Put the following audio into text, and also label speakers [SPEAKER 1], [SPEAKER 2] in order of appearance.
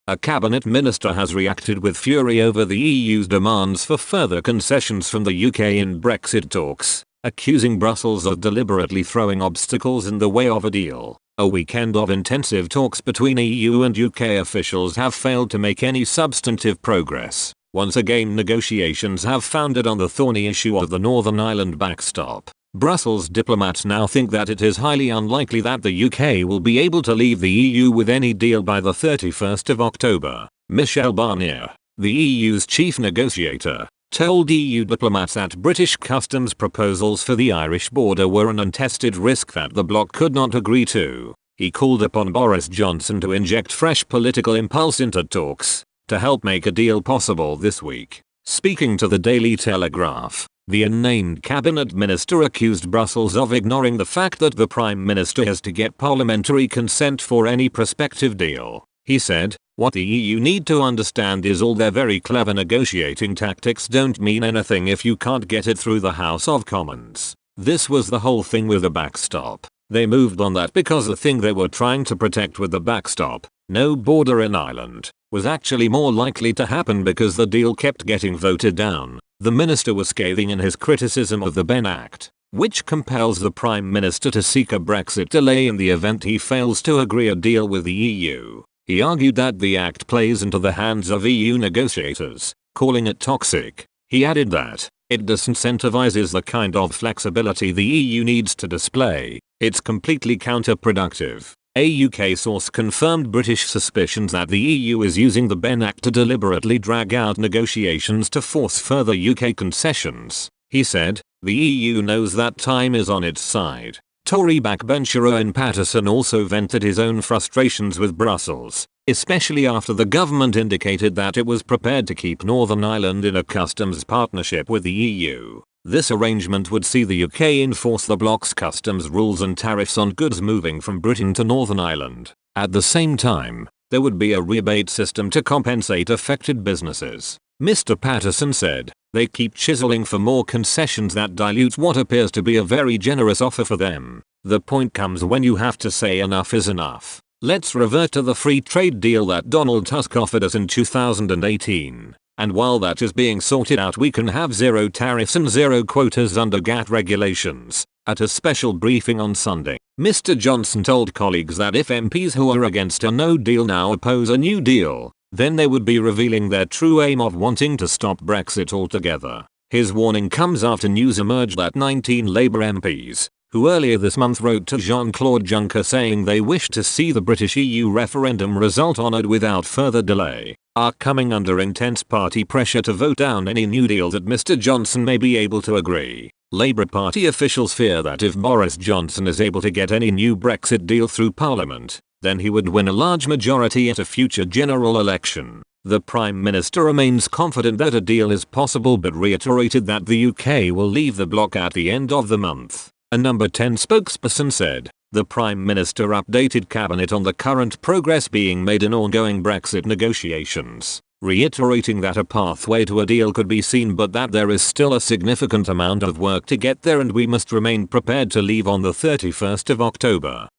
[SPEAKER 1] A cabinet minister has reacted with fury over the EU's demands for further concessions from the UK in Brexit talks, accusing Brussels of deliberately throwing obstacles in the way of a deal. A weekend of intensive talks between EU and UK officials have failed to make any substantive progress. Once again, negotiations have foundered on the thorny issue of the Northern Ireland backstop. Brussels diplomats now think that it is highly unlikely that the UK will be able to leave the EU with any deal by the 31st of October. Michel Barnier, the EU's chief negotiator, told EU diplomats that British customs proposals for the Irish border were an untested risk that the bloc could not agree to. He called upon Boris Johnson to inject fresh political impulse into talks to help make a deal possible this week. Speaking to the Daily Telegraph, the unnamed cabinet minister accused Brussels of ignoring the fact that the Prime Minister has to get parliamentary consent for any prospective deal. He said, "What the EU need to understand is all their very clever negotiating tactics don't mean anything if you can't get it through the House of Commons. This was the whole thing with the backstop. They moved on that because the thing they were trying to protect with the backstop, no border in Ireland, was actually more likely to happen because the deal kept getting voted down." The minister was scathing in his criticism of the Benn Act, which compels the Prime Minister to seek a Brexit delay in the event he fails to agree a deal with the EU. He argued that the act plays into the hands of EU negotiators, calling it toxic. He added that it disincentivizes the kind of flexibility the EU needs to display. It's completely counterproductive. A UK source confirmed British suspicions that the EU is using the Benn Act to deliberately drag out negotiations to force further UK concessions. He said, "The EU knows that time is on its side." Tory backbencher Owen Paterson also vented his own frustrations with Brussels, especially after the government indicated that it was prepared to keep Northern Ireland in a customs partnership with the EU. This arrangement would see the UK enforce the bloc's customs rules and tariffs on goods moving from Britain to Northern Ireland. At the same time, there would be a rebate system to compensate affected businesses. Mr. Paterson said, "They keep chiseling for more concessions that dilute what appears to be a very generous offer for them. The point comes when you have to say enough is enough. Let's revert to the free trade deal that Donald Tusk offered us in 2018. And while that is being sorted out, we can have zero tariffs and zero quotas under GATT regulations." At a special briefing on Sunday, Mr. Johnson told colleagues that if MPs who are against a no deal now oppose a new deal, then they would be revealing their true aim of wanting to stop Brexit altogether. His warning comes after news emerged that 19 Labour MPs, who earlier this month wrote to Jean-Claude Juncker saying they wish to see the British EU referendum result honoured without further delay, are coming under intense party pressure to vote down any new deal that Mr. Johnson may be able to agree. Labour Party officials fear that if Boris Johnson is able to get any new Brexit deal through Parliament, then he would win a large majority at a future general election. The Prime Minister remains confident that a deal is possible but reiterated that the UK will leave the bloc at the end of the month. A Number 10 spokesperson said, the Prime Minister updated Cabinet on the current progress being made in ongoing Brexit negotiations, reiterating that a pathway to a deal could be seen but that there is still a significant amount of work to get there and we must remain prepared to leave on the 31st of October.